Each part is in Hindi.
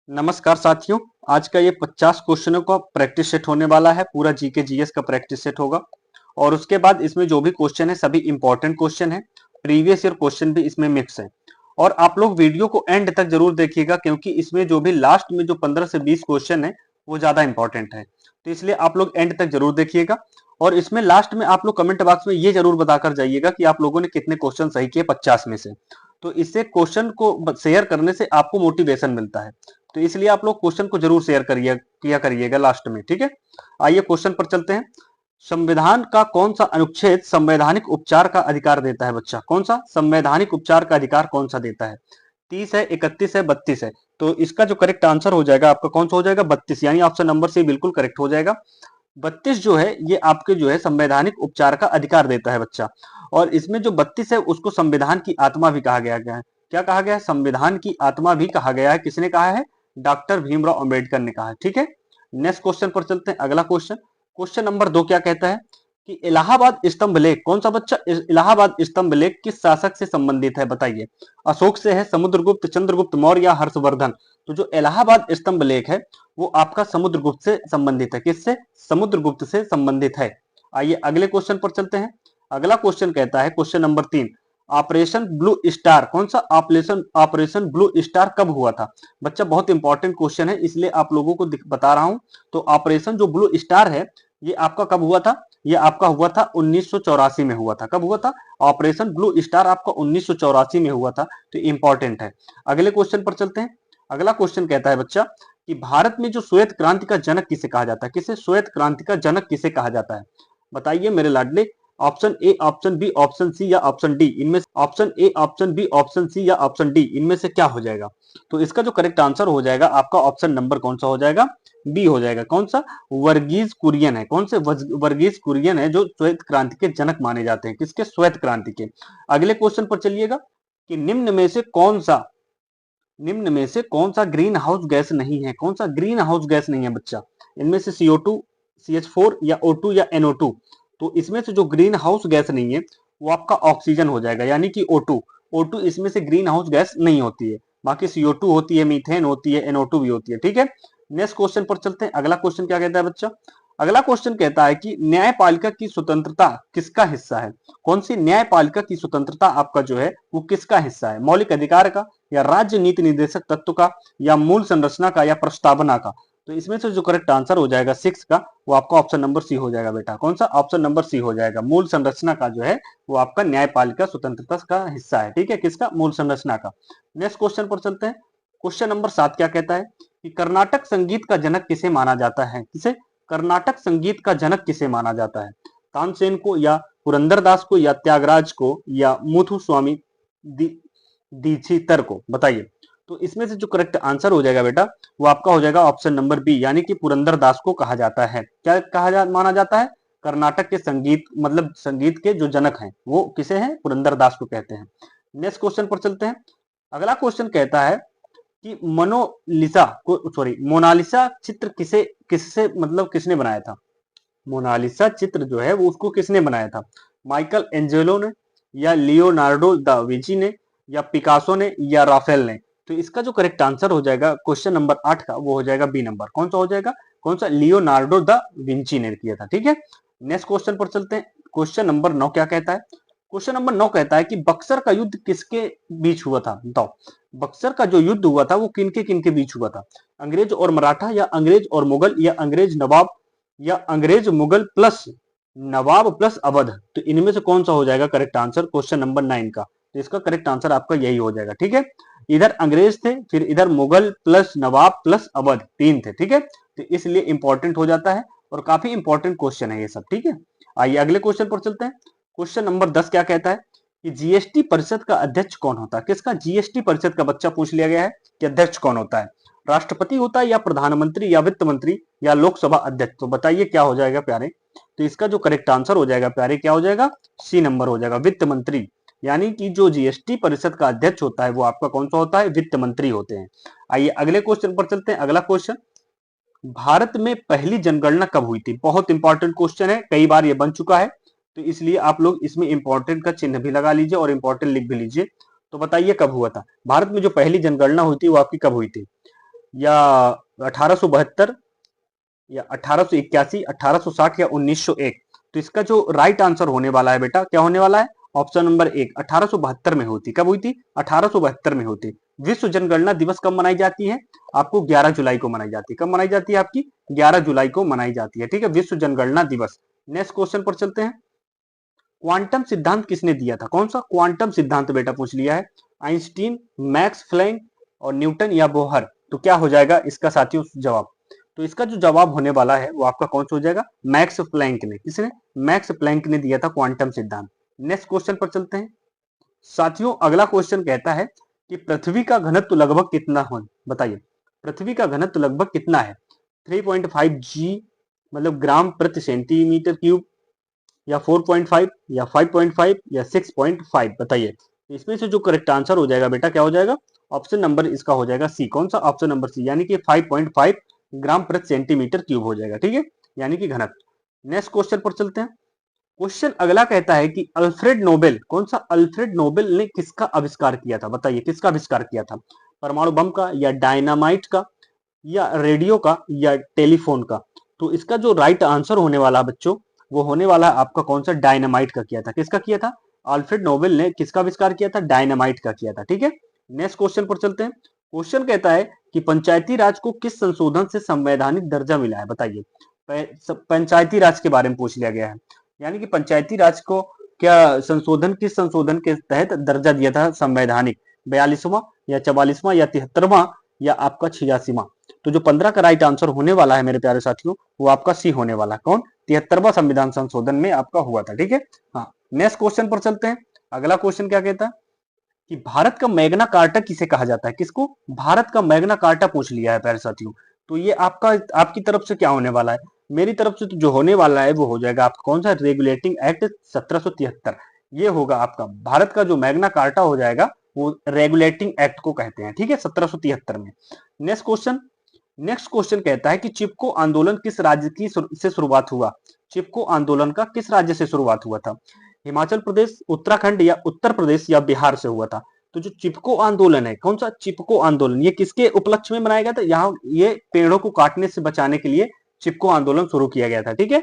नमस्कार साथियों। आज का ये 50 क्वेश्चनों का प्रैक्टिस सेट होने वाला है। पूरा जीके जीएस का प्रैक्टिस सेट होगा और उसके बाद इसमें जो भी क्वेश्चन है सभी इंपॉर्टेंट क्वेश्चन है। प्रीवियस ईयर क्वेश्चन भी इसमें मिक्स है और आप लोग वीडियो को एंड तक जरूर देखिएगा क्योंकि इसमें जो भी लास्ट में जो 15 से 20 क्वेश्चन है वो ज्यादा इंपॉर्टेंट है। तो इसलिए आप लोग एंड तक जरूर देखिएगा और इसमें लास्ट में आप लोग कमेंट बॉक्स में ये जरूर बताकर जाइएगा कि आप लोगों ने कितने क्वेश्चन सही किए 50 में से। तो इससे क्वेश्चन को शेयर करने से आपको मोटिवेशन मिलता है। तो इसलिए आप लोग क्वेश्चन को जरूर शेयर किया करिएगा लास्ट में। ठीक है, आइए क्वेश्चन पर चलते हैं। संविधान का कौन सा अनुच्छेद संवैधानिक उपचार का अधिकार देता है? बच्चा, कौन सा संवैधानिक उपचार का अधिकार कौन सा देता है? 30 है, 31 है, 32 है। तो इसका जो करेक्ट आंसर हो जाएगा आपका कौन सा हो जाएगा? 32, यानी ऑप्शन नंबर सी बिल्कुल करेक्ट हो जाएगा। 32 जो है ये आपके जो है संवैधानिक उपचार का अधिकार देता है बच्चा। और इसमें जो 32 है उसको संविधान की आत्मा भी कहा गया है। क्या कहा गया है? संविधान की आत्मा भी कहा गया है। किसने कहा है? डॉक्टर भीमराव अंबेडकर ने कहा है। ठीक है, नेक्स्ट क्वेश्चन पर चलते हैं। अगला क्वेश्चन, क्वेश्चन नंबर 2 क्या कहता है कि इलाहाबाद स्तंभ लेख कौन सा? बच्चा, इलाहाबाद स्तंभ लेख किस शासक से संबंधित है? बताइए। अशोक से है, समुद्रगुप्त, चंद्रगुप्त मौर्य या हर्षवर्धन? तो जो इलाहाबाद स्तंभ लेख है वो आपका समुद्रगुप्त से संबंधित है। किससे? समुद्रगुप्त से संबंधित है। आइए अगले क्वेश्चन पर चलते हैं। अगला क्वेश्चन कहता है, question number 3, operation blue star कौन सा? ऑपरेशन ब्लू स्टार कब हुआ था? बच्चा बहुत इंपॉर्टेंट क्वेश्चन है इसलिए आप लोगों को बता रहा हूं। तो ऑपरेशन जो ब्लू स्टार है ये आपका कब हुआ था? ये आपका हुआ था 1984 में हुआ था। कब हुआ था? ऑपरेशन ब्लू स्टार आपका 1984 में हुआ था। तो इंपॉर्टेंट है। अगले क्वेश्चन पर चलते हैं। अगला क्वेश्चन कहता है बच्चा कि भारत में जो श्वेत क्रांति का जनक किसे कहा जाता है? किसे श्वेत क्रांति का जनक किसे कहा जाता है? बताइए मेरे लाडले। Option A, option B, option C या ऑप्शन डी, इनमें option A, option B, option C या ऑप्शन डी, इनमें से क्या हो जाएगा? तो इसका जो करेक्ट आंसर हो जाएगा आपका ऑप्शन नंबर कौन सा हो जाएगा? बी हो जाएगा। कौन सा? वर्गीज कुरियन है। कौन से? वर्गीज कुरियन है जो श्वेत क्रांति के जनक माने जाते हैं। किसके? श्वेत क्रांति के। अगले क्वेश्चन पर चलिएगा कि निम्न में से कौन सा ग्रीन हाउस गैस नहीं है? कौन सा ग्रीन हाउस गैस नहीं है बच्चा? इनमें से CO2, CH4 या O2 या NO2। तो इसमें से जो ग्रीन हाउस गैस नहीं है वो आपका ऑक्सीजन हो जाएगा, यानी कि O2। O2 इसमें से ग्रीन हाउस गैस नहीं होती है। बाकी CO2 होती है, मीथेन होती है, NO2 भी होती है। ठीक है, नेक्स्ट क्वेश्चन पर चलते हैं। अगला क्वेश्चन क्या कहता है बच्चा? अगला क्वेश्चन कहता है कि न्यायपालिका की स्वतंत्रता किसका हिस्सा है? कौन सी न्यायपालिका की स्वतंत्रता आपका जो है वो किसका हिस्सा है? मौलिक अधिकार का, या राज्य नीति निर्देशक तत्व का, या मूल संरचना का, या प्रस्तावना का? तो इसमें से जो करेक्ट आंसर हो जाएगा 6 का वो आपका ऑप्शन नंबर सी हो जाएगा बेटा। कौन सा? ऑप्शन नंबर सी हो जाएगा। मूल संरचना का जो है वो आपका न्यायपालिका स्वतंत्रता का हिस्सा है। ठीक है, किसका? मूल संरचना का। नेक्स्ट क्वेश्चन पर चलते हैं। क्वेश्चन नंबर 7 क्या कहता है कि कर्नाटक संगीत का जनक किसे माना जाता है? किसे? कर्नाटक संगीत का जनक किसे माना जाता है? तानसेन को, या पुरंदरदास को, या त्यागराज को, या मुथुस्वामी दीक्षितर को? बताइए। तो इसमें से जो करेक्ट आंसर हो जाएगा बेटा वो आपका हो जाएगा ऑप्शन नंबर बी, यानी कि पुरंदरदास को कहा जाता है। क्या माना जाता है? कर्नाटक के संगीत, मतलब संगीत के जो जनक हैं वो किसे हैं? पुरंदरदास को कहते हैं। नेक्स्ट क्वेश्चन पर चलते हैं। अगला क्वेश्चन कहता है कि मोनालिसा चित्र किससे मतलब किसने बनाया था? मोनालिसा चित्र जो है वो उसको किसने बनाया था? माइकल एंजेलो ने, या लियोनार्डो दा विंची ने, या पिकासो ने, या राफेल ने? तो इसका जो करेक्ट आंसर हो जाएगा क्वेश्चन नंबर 8 का वो हो जाएगा बी नंबर। कौन सा हो जाएगा? कौन सा? लियोनार्डो दा विंची ने किया था। ठीक है, नेक्स्ट क्वेश्चन पर चलते हैं। क्वेश्चन नंबर 9 क्या कहता है? क्वेश्चन नंबर 9 कहता है कि बक्सर का युद्ध किसके बीच हुआ था? बताओ। बक्सर का जो युद्ध हुआ था वो किनके किनके बीच हुआ था? अंग्रेज और मराठा, या अंग्रेज और मुगल, या अंग्रेज नवाब, या अंग्रेज मुगल प्लस नवाब प्लस अवध? तो इनमें से कौन सा हो जाएगा करेक्ट आंसर क्वेश्चन नंबर 9 का? तो इसका करेक्ट आंसर आपका यही हो जाएगा। ठीक है, इधर अंग्रेज थे, फिर इधर मुगल प्लस नवाब प्लस अवध, 3 थे। ठीक है, तो इसलिए इंपॉर्टेंट हो जाता है और काफी इंपॉर्टेंट क्वेश्चन है ये सब। ठीक है, आइए अगले क्वेश्चन पर चलते हैं। क्वेश्चन नंबर 10 क्या कहता है कि जीएसटी परिषद का अध्यक्ष कौन होता है? किसका? जीएसटी परिषद का बच्चा पूछ लिया गया है कि अध्यक्ष कौन होता है? राष्ट्रपति होता है, या प्रधानमंत्री, या वित्त मंत्री, या लोकसभा अध्यक्ष? तो बताइए क्या हो जाएगा प्यारे? तो इसका जो करेक्ट आंसर हो जाएगा प्यारे क्या हो जाएगा? सी नंबर हो जाएगा, वित्त मंत्री। यानी कि जो जीएसटी परिषद का अध्यक्ष होता है वो आपका कौन सा होता है? वित्त मंत्री होते हैं। आइए अगले क्वेश्चन पर चलते हैं। अगला क्वेश्चन, भारत में पहली जनगणना कब हुई थी? बहुत इंपॉर्टेंट क्वेश्चन है, कई बार ये बन चुका है, तो इसलिए आप लोग इसमें इंपॉर्टेंट का चिन्ह भी लगा लीजिए और इंपॉर्टेंट लिख भी लीजिए। तो बताइए कब हुआ था? भारत में जो पहली जनगणना हुई थी वो आपकी कब हुई थी? या 1872 या 1881, 1860 या 1901? तो इसका जो राइट आंसर होने वाला है बेटा, क्या होने वाला है? ऑप्शन नंबर 1 1872 में होती। कब हुई थी? 1872 में होती। विश्व जनगणना दिवस कब मनाई जाती है? आपको 11 जुलाई को मनाई जाती है। कब मनाई जाती है? आपकी 11 जुलाई को मनाई जाती है। ठीक है, विश्व जनगणना दिवस। नेक्स्ट क्वेश्चन पर चलते हैं। क्वांटम सिद्धांत किसने दिया था? कौन सा क्वांटम सिद्धांत बेटा पूछ लिया है? आइंस्टीन, मैक्स प्लैंक और न्यूटन या बोहर? तो क्या हो जाएगा इसका साथियों जवाब? तो इसका जो जवाब होने वाला है वो आपका कौन सा हो जाएगा? मैक्स प्लैंक ने। किसने? मैक्स प्लैंक ने दिया था क्वांटम सिद्धांत। नेक्स्ट क्वेश्चन पर चलते हैं साथियों। अगला क्वेश्चन कहता है कि पृथ्वी का घनत्व लगभग कितना हो? बताइए, पृथ्वी का घनत्व लगभग कितना है? 3.5 जी मतलब ग्राम प्रति सेंटीमीटर क्यूब, या 4.5 या 5.5 या 6.5? बताइए। इसमें से जो करेक्ट आंसर हो जाएगा बेटा क्या हो जाएगा? ऑप्शन नंबर इसका हो जाएगा सी। कौन सा? ऑप्शन नंबर सी, यानी कि 5.5 ग्राम प्रति सेंटीमीटर क्यूब हो जाएगा। ठीक है, यानी कि घनत्व। नेक्स्ट क्वेश्चन पर चलते हैं। क्वेश्चन अगला कहता है कि अल्फ्रेड नोबेल, कौन सा? अल्फ्रेड नोबेल ने किसका आविष्कार किया था? बताइए, किसका आविष्कार किया था? परमाणु बम का, या डायनामाइट का, या रेडियो का, या टेलीफोन का? तो इसका जो राइट आंसर होने वाला बच्चों वो होने वाला आपका कौन सा? डायनामाइट का किया था। किसका किया था? अल्फ्रेड नोबेल ने किसका आविष्कार किया था? डायनामाइट का किया था। ठीक है, नेक्स्ट क्वेश्चन पर चलते हैं। क्वेश्चन कहता है कि पंचायती राज को किस संशोधन से संवैधानिक दर्जा मिला है? बताइए। पंचायती राज के बारे में पूछ लिया गया है, यानी कि पंचायती राज को क्या संशोधन, किस संशोधन के तहत दर्जा दिया था संवैधानिक? 42वां या 44वां या 73वां या आपका 86वां? तो जो 15 का राइट आंसर होने वाला है मेरे प्यारे साथियों वो आपका सी होने वाला है। कौन? 73वां संविधान संशोधन में आपका हुआ था। ठीक है, हाँ। नेक्स्ट क्वेश्चन पर चलते हैं। अगला क्वेश्चन क्या कहता है कि भारत का मैग्ना कार्टा किसे कहा जाता है? किसको? भारत का मैग्ना कार्टा पूछ लिया है प्यारे साथियों। तो ये आपका आपकी तरफ से क्या होने वाला है? मेरी तरफ से तो जो होने वाला है वो हो जाएगा आपका कौन सा? Regulating act 1773। ये होगा आपका भारत का जो मैग्ना कार्टा हो जाएगा वो रेगुलेटिंग एक्ट को कहते हैं। ठीक है, 1773 में। Next question. नेक्स्ट क्वेश्चन कहता है कि चिपको आंदोलन किस राज्य की से शुरुआत हुआ? चिपको आंदोलन का किस राज्य से शुरुआत हुआ था? हिमाचल प्रदेश, उत्तराखंड या उत्तर प्रदेश या बिहार से हुआ था? तो जो चिपको आंदोलन है, कौन सा चिपको आंदोलन, ये किसके उपलक्ष्य में मनाया गया था? यहाँ ये पेड़ों को काटने से बचाने के लिए चिपको आंदोलन शुरू किया गया था। ठीक है,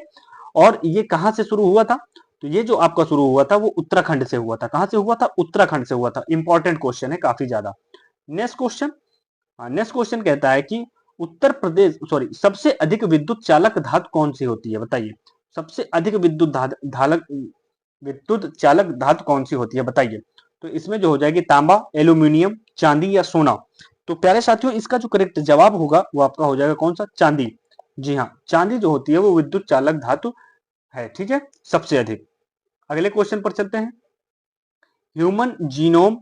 और ये कहां से शुरू हुआ था? तो ये जो आपका शुरू हुआ था वो उत्तराखंड से हुआ था। कहां से हुआ था? उत्तराखंड से हुआ था। इंपॉर्टेंट क्वेश्चन है काफी ज्यादा। Next question. नेक्स्ट क्वेश्चन कहता है कि उत्तर प्रदेश सबसे अधिक विद्युत चालक धातु कौन सी होती है? बताइए। सबसे अधिक विद्युत चालक धातु कौन सी होती है? बताइए। तो इसमें जो हो जाएगी तांबा, एल्यूमिनियम, चांदी या सोना? तो प्यारे साथियों इसका जो करेक्ट जवाब होगा वो आपका हो जाएगा कौन सा? चांदी। जी हाँ, चांदी जो होती है वो विद्युत चालक धातु है। ठीक है, सबसे अधिक। अगले क्वेश्चन पर चलते हैं। Human genome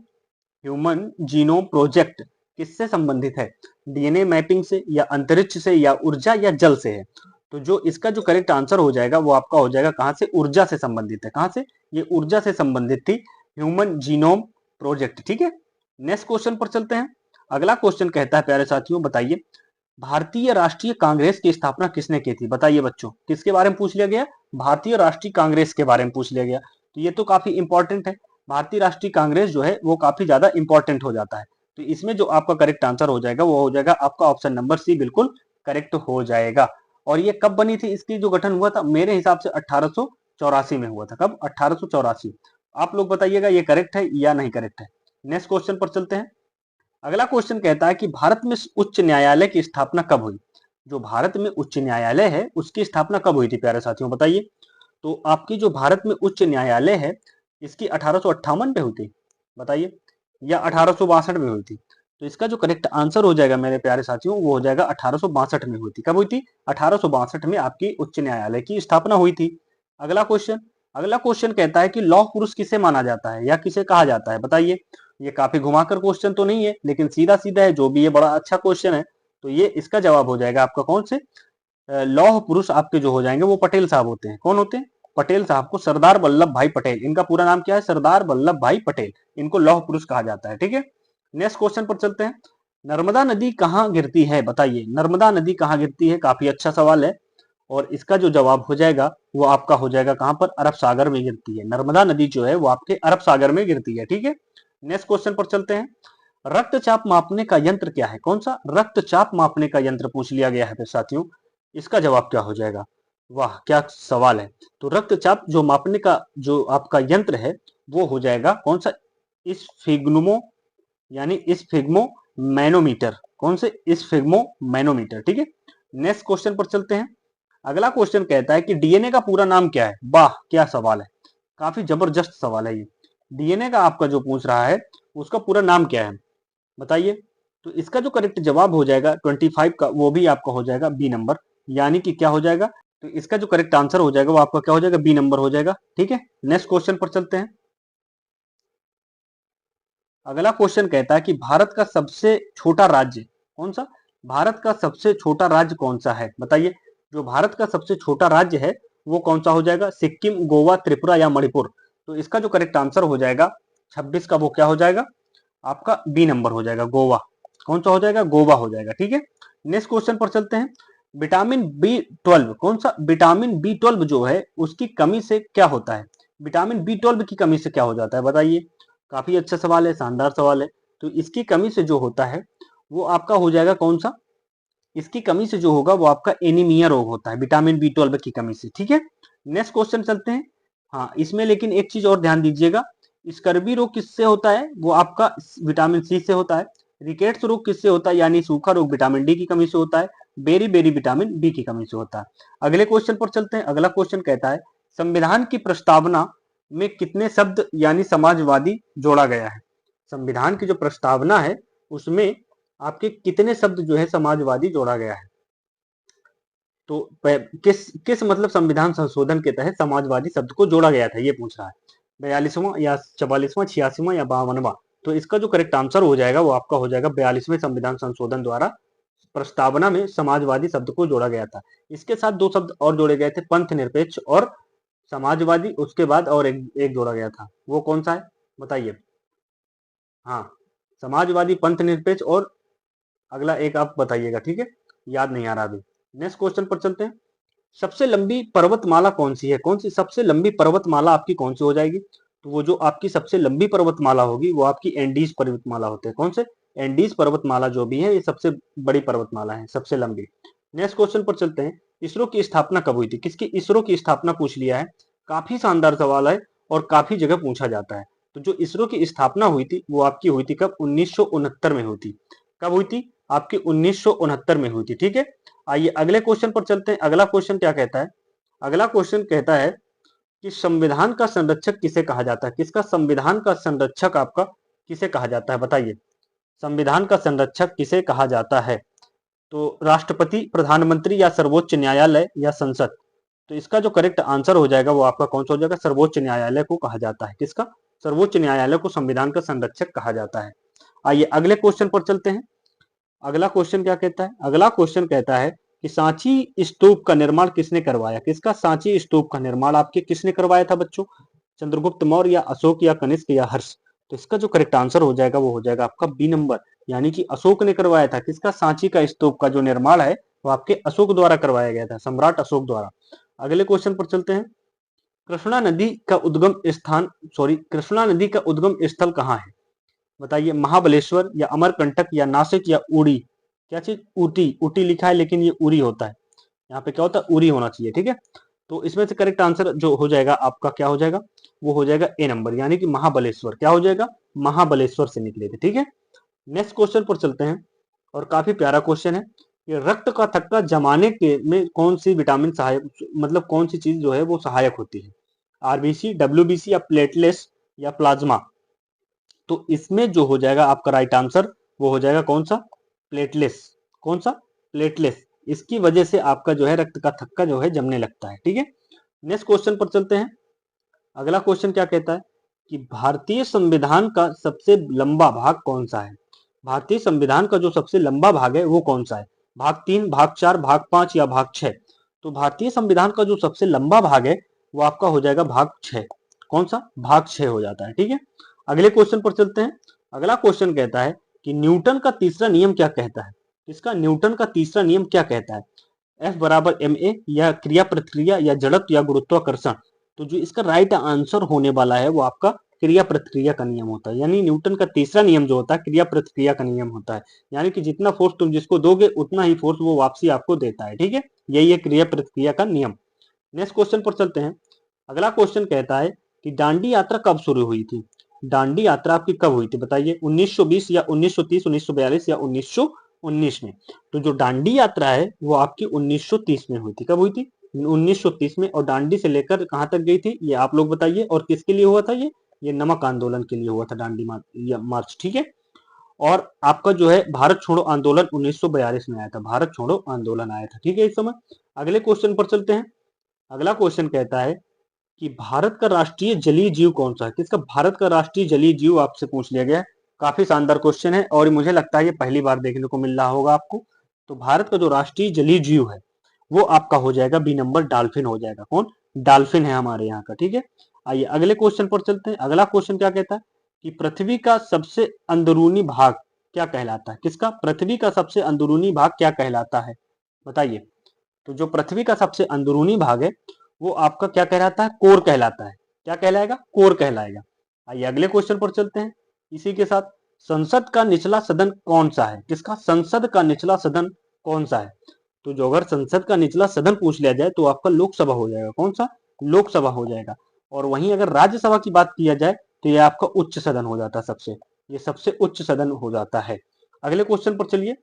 human genome project किससे संबंधित है? डीएनए मैपिंग से, या अंतरिक्ष से, या ऊर्जा, या जल से है? तो जो इसका जो करेक्ट आंसर हो जाएगा वो आपका हो जाएगा कहां से? ऊर्जा से संबंधित है। कहां से? ये ऊर्जा से संबंधित थी, ह्यूमन जीनोम प्रोजेक्ट। ठीक है, नेक्स्ट क्वेश्चन पर चलते हैं। अगला क्वेश्चन कहता है प्यारे साथियों बताइए, भारतीय राष्ट्रीय कांग्रेस की स्थापना किसने की थी? बताइए बच्चों, किसके बारे में पूछ लिया गया? भारतीय राष्ट्रीय कांग्रेस के बारे में पूछ लिया गया। तो ये तो काफी इंपॉर्टेंट है। भारतीय राष्ट्रीय कांग्रेस जो है वो काफी ज्यादा इंपॉर्टेंट हो जाता है। तो इसमें जो आपका करेक्ट आंसर हो जाएगा वो हो जाएगा आपका ऑप्शन नंबर सी, बिल्कुल करेक्ट हो जाएगा। और ये कब बनी थी? इसकी जो गठन हुआ था मेरे हिसाब से 1884 में हुआ था। कब? 1884। आप लोग बताइएगा ये करेक्ट है या नहीं करेक्ट है। नेक्स्ट क्वेश्चन पर चलते हैं। अगला क्वेश्चन कहता है कि भारत में उच्च न्यायालय की स्थापना कब हुई? जो भारत में उच्च न्यायालय है उसकी स्थापना कब हुई थी प्यारे साथियों? बताइए। तो आपकी जो भारत में उच्च न्यायालय है इसकी 1858 पे हुई थी? बताइए, या 1862 में हुई थी? तो इसका जो करेक्ट आंसर हो जाएगा मेरे प्यारे साथियों वो हो जाएगा 1862 में हुई थी। कब हुई थी? 1862 में आपकी उच्च न्यायालय की स्थापना हुई थी। अगला क्वेश्चन। अगला क्वेश्चन कहता है कि लौह पुरुष किसे माना जाता है या किसे कहा जाता है? बताइए। ये काफी घुमाकर क्वेश्चन तो नहीं है लेकिन सीधा सीधा है, जो भी ये बड़ा अच्छा क्वेश्चन है। तो ये इसका जवाब हो जाएगा आपका कौन से? लौह पुरुष आपके जो हो जाएंगे वो पटेल साहब होते हैं। कौन होते हैं? पटेल साहब को सरदार वल्लभ भाई पटेल, इनका पूरा नाम क्या है? सरदार वल्लभ भाई पटेल, इनको लौह पुरुष कहा जाता है। ठीक है, नेक्स्ट क्वेश्चन पर चलते हैं। नर्मदा नदी कहाँ गिरती है? बताइए, नर्मदा नदी कहाँ गिरती है? काफी अच्छा सवाल है। और इसका जो जवाब हो जाएगा वो आपका हो जाएगा कहां पर? अरब सागर में गिरती है। नर्मदा नदी जो है वो आपके अरब सागर में गिरती है। ठीक है, नेक्स्ट क्वेश्चन पर चलते हैं। रक्तचाप मापने का यंत्र क्या है? कौन सा रक्तचाप मापने का यंत्र पूछ लिया गया है साथियों। इसका जवाब क्या हो जाएगा? वाह क्या सवाल है। तो रक्तचाप जो मापने का जो आपका यंत्र है वो हो जाएगा कौन सा? स्फिग्नुमो यानी स्फिग्मो मैनोमीटर। कौन से? Sphygmo manometer. ठीक है, नेक्स्ट क्वेश्चन पर चलते हैं। अगला क्वेश्चन कहता है कि डीएनए का पूरा नाम क्या है? वाह क्या सवाल है, काफी जबरदस्त सवाल है ये। डीएनए का आपका जो पूछ रहा है उसका पूरा नाम क्या है बताइए। तो इसका जो करेक्ट जवाब हो जाएगा 25 का, वो भी आपका हो जाएगा बी नंबर, यानी कि क्या हो जाएगा? तो इसका जो करेक्ट आंसर हो जाएगा वो आपका क्या हो जाएगा? बी नंबर हो जाएगा। ठीक है, नेक्स्ट क्वेश्चन पर चलते हैं। अगला क्वेश्चन कहता है कि भारत का सबसे छोटा राज्य कौन सा? भारत का सबसे छोटा राज्य कौन सा है बताइए। जो भारत का सबसे छोटा राज्य है वो कौन सा हो जाएगा? सिक्किम, गोवा, त्रिपुरा या मणिपुर? तो इसका जो करेक्ट आंसर हो जाएगा 26 का, वो क्या हो जाएगा? आपका बी नंबर हो जाएगा, गोवा। कौन सा हो जाएगा? गोवा हो जाएगा। ठीक है, नेक्स्ट क्वेश्चन पर चलते हैं। विटामिन B12 कौन सा? विटामिन B12 जो है उसकी कमी से क्या होता है? विटामिन B12 की कमी से क्या हो जाता है बताइए। काफी अच्छा सवाल है, शानदार सवाल है। तो इसकी कमी से जो होता है वो आपका हो जाएगा कौन सा? इसकी कमी से जो होगा वो आपका एनीमिया रोग होता है, विटामिन B12 की कमी से। ठीक है, नेक्स्ट क्वेश्चन चलते हैं। हाँ, इसमें लेकिन एक चीज और ध्यान दीजिएगा, स्कर्वी रोग किससे होता है? वो आपका विटामिन सी से होता है। रिकेट्स रोग किससे होता है? यानी सूखा रोग विटामिन डी की कमी से होता है। बेरी बेरी विटामिन बी की कमी से होता है। अगले क्वेश्चन पर चलते हैं। अगला क्वेश्चन कहता है संविधान की प्रस्तावना में कितने शब्द यानी समाजवादी जोड़ा गया है? संविधान की जो प्रस्तावना है उसमें आपके कितने शब्द जो है समाजवादी जोड़ा गया है? तो किस किस मतलब संविधान संशोधन के तहत समाजवादी शब्द को जोड़ा गया था ये पूछ रहा है। 42वां या 44वां, 86वां या 52वां? तो इसका जो करेक्ट आंसर हो जाएगा वो आपका हो जाएगा 42वें संविधान संशोधन द्वारा प्रस्तावना में समाजवादी शब्द को जोड़ा गया था। इसके साथ दो शब्द और जोड़े गए थे, पंथ निरपेक्ष और समाजवादी। उसके बाद और एक जोड़ा गया था, वो कौन सा है बताइए। हाँ, समाजवादी, पंथ निरपेक्ष और अगला एक आप बताइएगा। ठीक है, याद नहीं आ रहा अभी। नेक्स्ट क्वेश्चन पर चलते हैं। सबसे लंबी पर्वतमाला कौन सी है? कौन सी सबसे लंबी पर्वतमाला आपकी कौन सी हो जाएगी? तो वो जो आपकी सबसे लंबी पर्वतमाला होगी वो आपकी एंडीज पर्वतमाला होते हैं। कौन से? एंडीज पर्वतमाला जो भी है ये सबसे बड़ी पर्वतमाला है, सबसे लंबी। नेक्स्ट क्वेश्चन पर चलते हैं। इसरो की स्थापना कब हुई थी? किसकी? इसरो की स्थापना पूछ लिया है। काफी शानदार सवाल है और काफी जगह पूछा जाता है। तो जो इसरो की स्थापना हुई थी वो आपकी हुई थी कब? 1969 में हुई थी। कब हुई थी? आपकी 1969 में हुई थी। ठीक है, आइए अगले क्वेश्चन पर चलते हैं। अगला क्वेश्चन क्या कहता है? अगला क्वेश्चन कहता है कि संविधान का संरक्षक किसे कहा जाता है? किसका? संविधान का संरक्षक आपका किसे कहा जाता है बताइए। संविधान का संरक्षक किसे कहा जाता है? तो राष्ट्रपति, प्रधानमंत्री या सर्वोच्च न्यायालय या संसद? तो इसका जो करेक्ट आंसर हो जाएगा वो आपका कौन सा हो जाएगा? सर्वोच्च न्यायालय को कहा जाता है। किसका? सर्वोच्च न्यायालय को संविधान का संरक्षक कहा जाता है। आइए अगले क्वेश्चन पर चलते हैं। अगला क्वेश्चन क्या कहता है? अगला क्वेश्चन कहता है कि सांची स्तूप का निर्माण किसने करवाया? किसका? सांची स्तूप का निर्माण आपके किसने करवाया था बच्चों? चंद्रगुप्त मौर्य या अशोक या कनिष्क या हर्ष? तो इसका जो करेक्ट आंसर हो जाएगा वो हो जाएगा आपका बी नंबर, यानी कि अशोक ने करवाया था। किसका? सांची का स्तूप का जो निर्माण है वो आपके अशोक द्वारा करवाया गया था, सम्राट अशोक द्वारा। अगले क्वेश्चन पर चलते हैं। कृष्णा नदी का उद्गम स्थान, सॉरी, कृष्णा नदी का उद्गम स्थल कहाँ है बताइए। महाबलेश्वर या अमरकंटक या नासिक या उड़ी? क्या चीज? ऊटी। ऊटी लिखा है लेकिन ये उरी होता है, यहाँ पे क्या होता है? उरी होना चाहिए। ठीक है, तो इसमें से करेक्ट आंसर जो हो जाएगा आपका क्या हो जाएगा? वो हो जाएगा ए नंबर, यानी कि महाबलेश्वर। क्या हो जाएगा? महाबलेश्वर से निकले थे। ठीक है, नेक्स्ट क्वेश्चन पर चलते हैं और काफी प्यारा क्वेश्चन है। ये रक्त का थक्का जमाने के में कौन सी विटामिन सहायक, मतलब कौन सी चीज जो है वो सहायक होती है? आरबीसी, डब्ल्यूबीसी या प्लेटलेट्स या प्लाज्मा? तो इसमें जो हो जाएगा आपका राइट आंसर वो हो जाएगा कौन सा? प्लेटलेस। कौन सा? प्लेटलेस। इसकी वजह से आपका जो है रक्त का थक्का जो है जमने लगता है। ठीक है, नेक्स्ट क्वेश्चन पर चलते हैं। अगला क्वेश्चन क्या कहता है कि भारतीय संविधान का सबसे लंबा भाग कौन सा है? भारतीय संविधान का जो सबसे लंबा भाग है वो कौन सा है? भाग 3, भाग 4, भाग 5 या भाग 6? तो भारतीय संविधान का जो सबसे लंबा भाग है वो आपका हो जाएगा भाग 6। कौन सा? भाग 6 हो जाता है। ठीक है, अगले क्वेश्चन पर चलते हैं। अगला क्वेश्चन कहता है कि न्यूटन का तीसरा नियम क्या कहता है? इसका न्यूटन का तीसरा नियम क्या कहता है? एफ बराबर एम ए या क्रिया प्रतिक्रिया या जड़त्व या गुरुत्वाकर्षण? तो जो इसका राइट आंसर होने वाला है वो आपका क्रिया प्रतिक्रिया का नियम होता है। यानी न्यूटन का तीसरा नियम जो होता है क्रिया प्रतिक्रिया का नियम होता है। यानी कि जितना फोर्स तुम जिसको दोगे उतना ही फोर्स वो वापसी आपको देता है। ठीक है, यही है क्रिया प्रतिक्रिया का नियम। नेक्स्ट क्वेश्चन पर चलते हैं। अगला क्वेश्चन कहता है कि दांडी यात्रा कब शुरू हुई थी? दांडी यात्रा आपकी कब हुई थी बताइए? 1920 या 1930, 1942 या 1919 में? तो जो दांडी यात्रा है वो आपकी 1930 में हुई थी। कब हुई थी? 1930 में। और दांडी से लेकर कहां तक गई थी ये आप लोग बताइए। और किसके लिए हुआ था ये नमक आंदोलन के लिए हुआ था दांडी मार्च। ठीक है। और आपका जो है भारत छोड़ो आंदोलन 1942 में आया था। भारत छोड़ो आंदोलन आया था। ठीक है इस समय। अगले क्वेश्चन पर चलते हैं। अगला क्वेश्चन कहता है कि भारत का राष्ट्रीय जलीय जीव कौन सा है? किसका भारत का राष्ट्रीय जलीय जीव आपसे पूछ लिया गया है। काफी शानदार क्वेश्चन है और मुझे लगता है ये पहली बार देखने को मिल रहा होगा आपको। तो भारत का जो राष्ट्रीय जलीय जीव है वो आपका हो जाएगा बी नंबर, डॉल्फिन हो जाएगा। कौन? डॉल्फिन है हमारे यहाँ का। ठीक है। आइए अगले क्वेश्चन पर चलते हैं। अगला क्वेश्चन क्या कहता है कि पृथ्वी का सबसे अंदरूनी भाग क्या कहलाता है? किसका? पृथ्वी का सबसे अंदरूनी भाग क्या कहलाता है बताइए? तो जो पृथ्वी का सबसे अंदरूनी भाग है वो आपका क्या कहलाता है? कोर कहलाता है। क्या कहलाएगा? कोर कहलाएगा। आइए अगले क्वेश्चन पर चलते हैं। इसी के साथ संसद का निचला सदन कौन सा है? किसका? संसद का निचला सदन कौन सा है? तो जो अगर संसद का निचला सदन पूछ लिया जाए तो आपका लोकसभा हो जाएगा। कौन सा? लोकसभा हो जाएगा। और वहीं अगर राज्यसभा की बात किया जाए तो ये आपका उच्च सदन हो जाता है। ये सबसे उच्च सदन हो जाता है। अगले क्वेश्चन पर चलिए।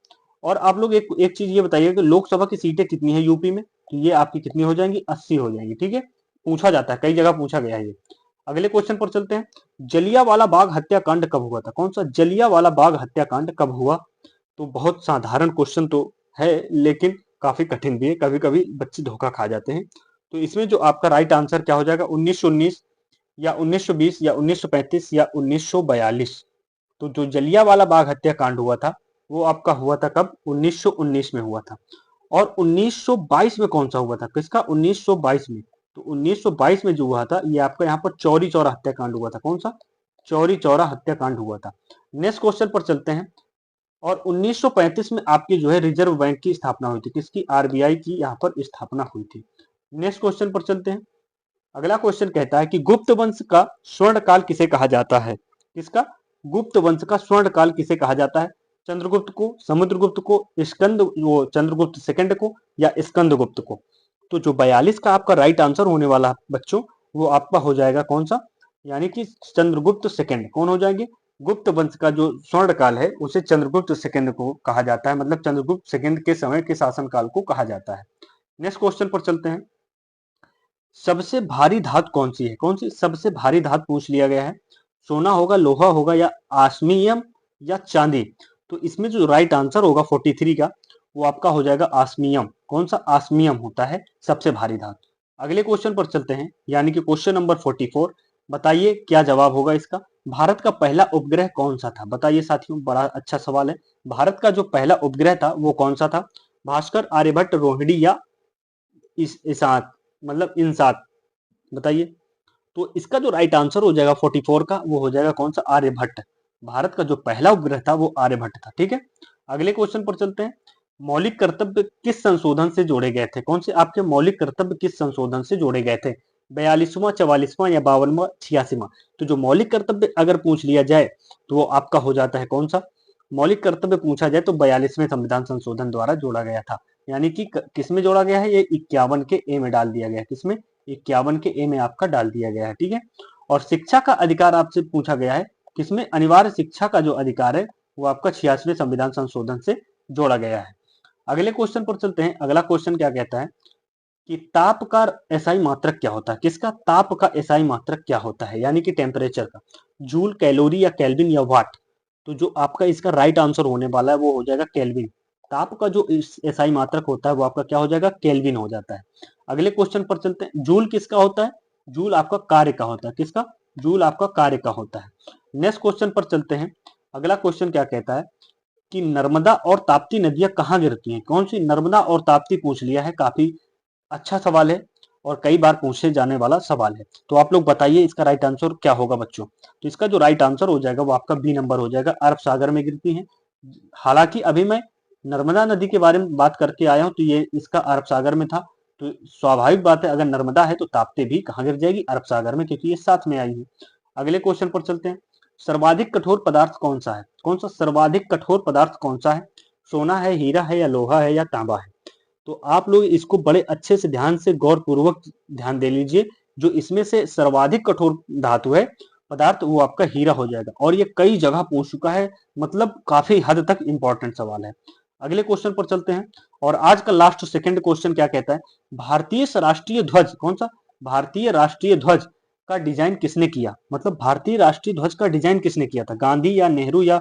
और आप लोग एक चीज ये बताइए कि लोकसभा की सीटें कितनी है यूपी में? तो ये आपकी कितनी हो जाएंगी? 80 हो जाएंगी। ठीक है, पूछा जाता है, कई जगह पूछा गया है ये। अगले क्वेश्चन पर चलते हैं। जलियांवाला बाग हत्याकांड कब हुआ था? कौन सा? जलियांवाला बाग हत्याकांड कब हुआ? तो बहुत साधारण क्वेश्चन तो है लेकिन काफी कठिन भी है। कभी कभी बच्चे धोखा खा जाते हैं। तो इसमें जो आपका राइट आंसर क्या हो जाएगा? 1919 या 1920 या 1935 या 1942। तो जो जलियांवाला बाग हत्याकांड हुआ था वो आपका हुआ था कब? 1919 में हुआ था। और 1922 में कौन सा हुआ था? किसका? 1922 में। तो 1922 में जो हुआ था ये आपका यहाँ पर चौरी चौरा हत्याकांड हुआ था। कौन सा? चौरी चौरा हत्याकांड हुआ था। नेक्स्ट क्वेश्चन पर चलते हैं। और 1935 में आपकी जो है रिजर्व बैंक की स्थापना हुई थी। किसकी? आरबीआई की यहाँ पर स्थापना हुई थी। नेक्स्ट क्वेश्चन पर चलते हैं। अगला क्वेश्चन कहता है कि गुप्त वंश का स्वर्ण काल किसे कहा जाता है? किसका? गुप्त वंश का स्वर्ण काल किसे कहा जाता है? चंद्रगुप्त को, समुद्रगुप्त को, चंद्रगुप्त सेकंड को या स्कंदगुप्त को? तो जो 42 का आपका राइट आंसर होने वाला बच्चों वो आपका हो जाएगा कौन सा? यानी कि चंद्रगुप्त सेकंड। कौन हो जाएंगे? गुप्त वंश का जो स्वर्ण काल है उसे चंद्रगुप्त सेकंड को कहा जाता है। मतलब चंद्रगुप्त सेकंड के समय के शासन काल को कहा जाता है। नेक्स्ट क्वेश्चन पर चलते हैं। सबसे भारी धातु कौन सी है? कौन सी सबसे भारी धातु पूछ लिया गया है? सोना होगा, लोहा होगा या आस्मियम या चांदी? तो इसमें जो राइट आंसर होगा 43 का वो आपका हो जाएगा आस्मियम। कौन सा? आस्मियम होता है सबसे भारी धातु। अगले क्वेश्चन पर चलते हैं यानी कि क्वेश्चन नंबर 44। बताइए क्या जवाब होगा इसका? भारत का पहला उपग्रह कौन सा था? बताइए साथियों, बड़ा अच्छा सवाल है। भारत का जो पहला उपग्रह था वो कौन सा था? भास्कर, आर्यभट्ट, रोहिणी या इसात, मतलब इनसात? बताइए। तो इसका जो राइट आंसर हो जाएगा 44 का वो हो जाएगा कौन सा? आर्यभट्ट। भारत का जो पहला उपग्रह था वो आर्यभट्ट था। ठीक है। अगले क्वेश्चन पर चलते हैं। मौलिक कर्तव्य किस संशोधन से जोड़े गए थे? कौन से आपके मौलिक कर्तव्य किस संशोधन से जोड़े गए थे? 42वां, 44वां या 52वां, 86वां? तो जो मौलिक कर्तव्य अगर पूछ लिया जाए तो वो आपका हो जाता है कौन सा? मौलिक कर्तव्य पूछा जाए तो 42वें संविधान संशोधन द्वारा जोड़ा गया था। यानी कि किस में जोड़ा गया है? ये 51 के ए में डाल दिया गया है। किसमें? 51 के ए में आपका डाल दिया गया है। ठीक है। और शिक्षा का अधिकार आपसे पूछा गया है। किसमें? अनिवार्य शिक्षा का जो अधिकार है वो आपका 86वें संविधान संशोधन से जोड़ा गया है। अगले क्वेश्चन पर चलते हैं। अगला क्वेश्चन क्या कहता है कि ताप का एसआई मात्रक क्या होता है? किसका? ताप का एसआई मात्रक क्या होता है? यानी कि टेम्परेचर का। जूल, कैलोरी या केल्विन या वाट? तो जो आपका इसका राइट आंसर होने वाला है वो हो जाएगा केल्विन। ताप का जो एसआई मात्रक होता है वो आपका क्या हो जाएगा? केल्विन हो जाता है। अगले क्वेश्चन पर चलते हैं। जूल किसका होता है? जूल आपका कार्य का होता है। किसका? जूल आपका कार्य का होता है। नेक्स्ट क्वेश्चन पर चलते हैं। अगला क्वेश्चन क्या कहता है कि नर्मदा और ताप्ती नदियां कहाँ गिरती हैं? कौन सी? नर्मदा और ताप्ती पूछ लिया है। काफी अच्छा सवाल है और कई बार पूछे जाने वाला सवाल है। तो आप लोग बताइए इसका राइट आंसर क्या होगा बच्चों? तो इसका जो राइट आंसर हो जाएगा वो आपका बी नंबर हो जाएगा, अरब सागर में गिरती है। हालांकि अभी मैं नर्मदा नदी के बारे में बात करके आया हूं तो ये इसका अरब सागर में था। तो स्वाभाविक बात है अगर नर्मदा है तो ताप्ती भी कहाँ गिर जाएगी? अरब सागर में, क्योंकि ये साथ में आई है। अगले क्वेश्चन पर चलते हैं। सर्वाधिक कठोर पदार्थ कौन सा है? कौन सा सर्वाधिक कठोर पदार्थ कौन सा है? सोना है, हीरा है, या लोहा है, या तांबा है? तो आप लोग इसको बड़े अच्छे से ध्यान से गौर पूर्वक ध्यान दे लीजिए। जो इसमें से सर्वाधिक कठोर धातु है पदार्थ, वो आपका हीरा हो जाएगा, और ये कई जगह पूछ चुका है, मतलब काफी हद तक इंपॉर्टेंट सवाल है। अगले क्वेश्चन पर चलते हैं, और आज का लास्ट सेकंड क्वेश्चन क्या कहता है? भारतीय राष्ट्रीय ध्वज कौन सा? भारतीय राष्ट्रीय ध्वज का डिजाइन किसने किया? मतलब भारतीय राष्ट्रीय ध्वज का डिजाइन किसने किया था? गांधी या नेहरू या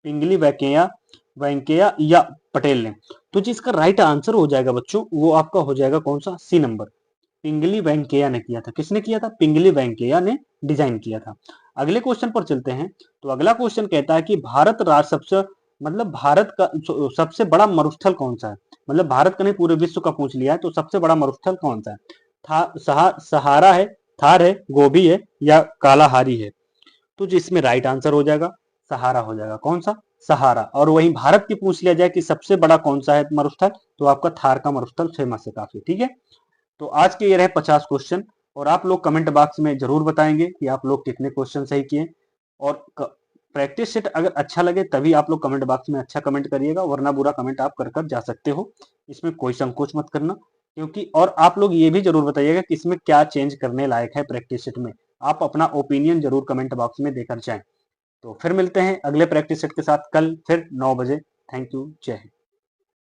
पिंगली वेंकैया वेंकैया या पटेल ने? तो जिसका राइट आंसर हो जाएगा बच्चों, वो आपका हो जाएगा कौन सा? सी नंबर, पिंगली वेंकैया ने किया था। किसने किया था? पिंगली वेंकैया ने डिजाइन किया था। अगले क्वेश्चन पर चलते हैं। तो अगला क्वेश्चन कहता है कि भारत राष्ट्र सबसे, मतलब भारत का सबसे बड़ा मरुस्थल कौन सा है? मतलब भारत का नहीं, पूरे विश्व का पूछ लिया है, तो सबसे बड़ा मरुस्थल कौन सा है? सहारा है, थार है, गोबी है, या कालाहारी है? तो जिसमें राइट आंसर हो जाएगा सहारा हो जाएगा। कौन सा? सहारा। और वहीं भारत की पूछ लिया जाए कि सबसे बड़ा कौन सा है मरुस्थल, तो आपका थार का मरुस्थल फेमस है काफी। ठीक है, तो आज के ये रहे 50 क्वेश्चन, और आप लोग कमेंट बॉक्स में जरूर बताएंगे कि आप लोग कितने क्वेश्चन सही किए। और प्रैक्टिस सेट अगर अच्छा लगे तभी आप लोग कमेंट बॉक्स में अच्छा कमेंट करिएगा, वरना बुरा कमेंट आप कर जा सकते हो। इसमें कोई संकोच मत करना, क्योंकि और आप लोग ये भी जरूर बताइएगा कि इसमें क्या चेंज करने लायक है प्रैक्टिस सेट में। आप अपना ओपिनियन जरूर कमेंट बॉक्स में देकर जाएं। तो फिर मिलते हैं अगले प्रैक्टिस सेट के साथ कल फिर 9 बजे। थैंक यू, जय हिंद।